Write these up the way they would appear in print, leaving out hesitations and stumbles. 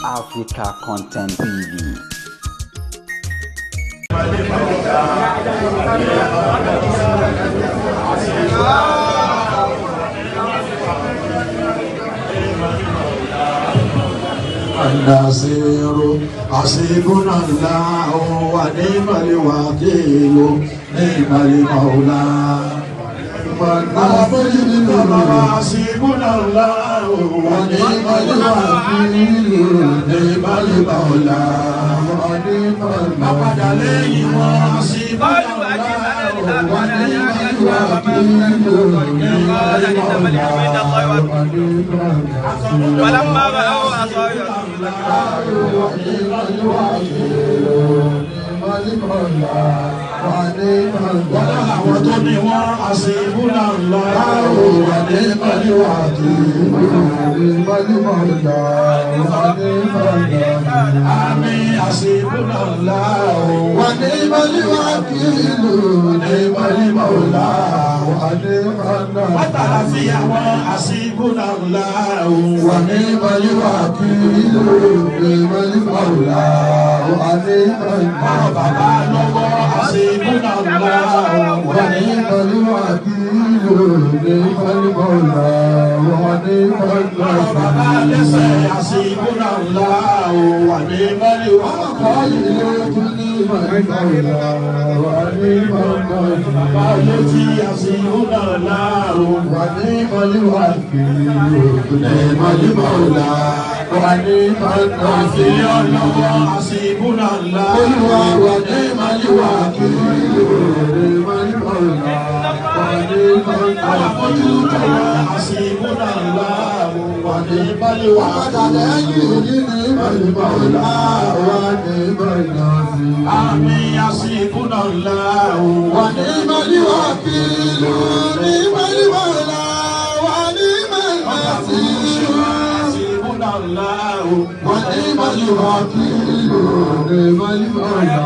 Africa Content TV. الناصر حسبنا الله ونعم الوكيل نعم المولى حسبنا الله ونعم الوكيل نعم المولى ونعم عليه حسبنا الله ونعم الوكيل ولما رأوا أصابهم حسبنا الله ونعم الوكيل آمين حسبنا الله ونعم الوكيل نعم المولى وتعافيا حسبنا الله ونعم الوكيل نعم المولى بابا لوgo حسبنا الله ونعم الوكيل نعم المولى بابا لسه حسبنا الله ونعم الوكيل بابا الذي حسبنا الله ونعم الوكيل نعم المولى حسبنا الله ونعم الوكيل حسبنا الله ونعم الوكيل آمين حسبنا الله ونعم الوكيل نعم المولى ونعم النصير حسبنا الله ونعم الوكيل نعم المولى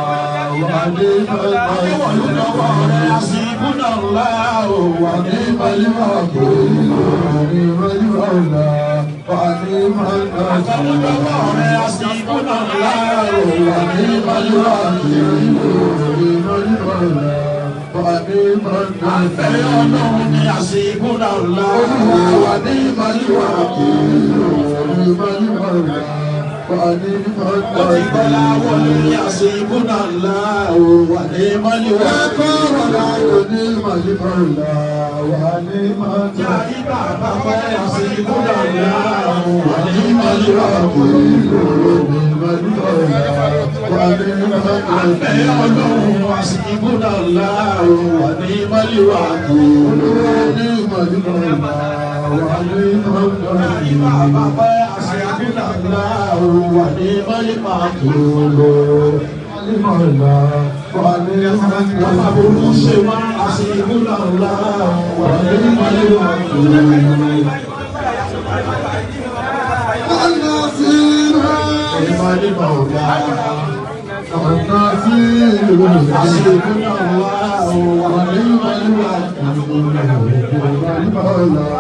ونعم النصير حسبنا الله ونعم الوكيل نعم المولى ونعم النصير حسبنا الله ونعم الوكيل نعم المولى أنفعلهم يحسبنا الله ونعم الوكيل نعم المولى يحسبنا الله ونعم الوكيل نعم المولى يحسبنا الله ونعم الوكيل نعم المولى أنفعلهم يحسبنا الله ونعم الوكيل نعم المولى حسبنا الله ونعم الوكيل المولى حسبنا الله ونعم الوكيل النصير نعم المولى حسبنا الله ونعم الوكيل نعم المولى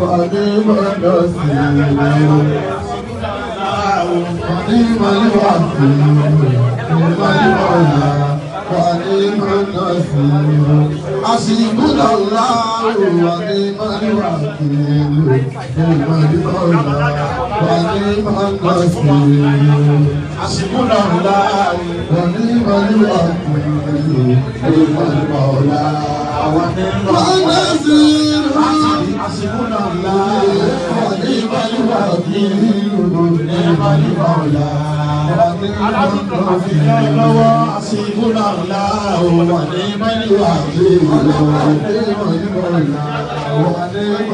ونعم النصير ونعم الوكيل نعم المولى ونعم النصير حسبنا الله ونعم الوكيل نعم المولى ونعم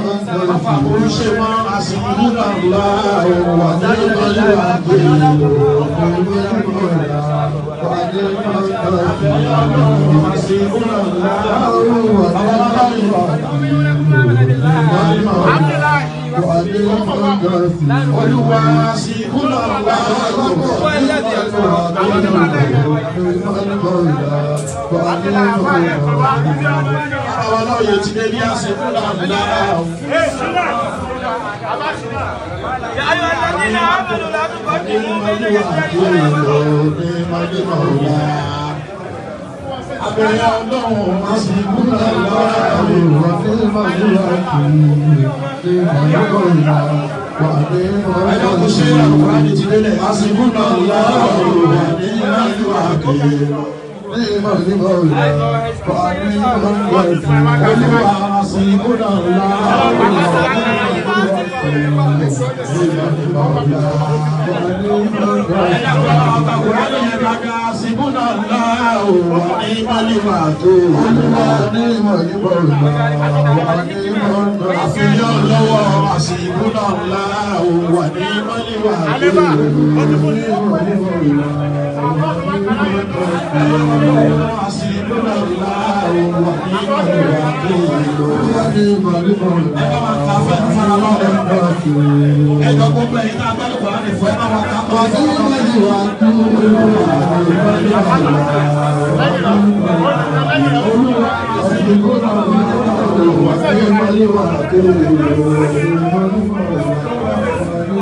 النصير حسبنا الله ونعم الوكيل نعم المولى ونعم النصير حسبنا الله ونعم الوكيل نعم المولى حسبنا الله ونعم الوكيل حسبنا الله ونعم الوكيل حسبنا يا أيها الذين آمنوا لا تقدموا بين يدي الله ورسوله. Abẹ́rẹ́ ọlọ́run máa sì múlá láàrin wà ní Màlúwà kì í Màlúwà wà ní Màlúwà. Ẹjọ́ kò ṣe àkùrá ní ti délẹ̀. Máa sì múlá láàrin wà ní Màlúwà kì í Màlúwà wà ní Màlúwà kì í. Olúwa máa sì múlá láàrin wà ní Màlúwà kì í Màlúwà wà ní Màlúwà. Sibuna Allah wa ni'mal wakil wa ni'mal wakil afiyan lọ́wọ́ Sibuna Allah wa ni'mal wakil Sibuna Allah wa ni'mal wakil ẹjọ́ gbogbo ẹ̀yin náà gbọ́dọ̀ wà ní fún ẹ máa wà ká wà ní ìwádìí wà kú. Olúwa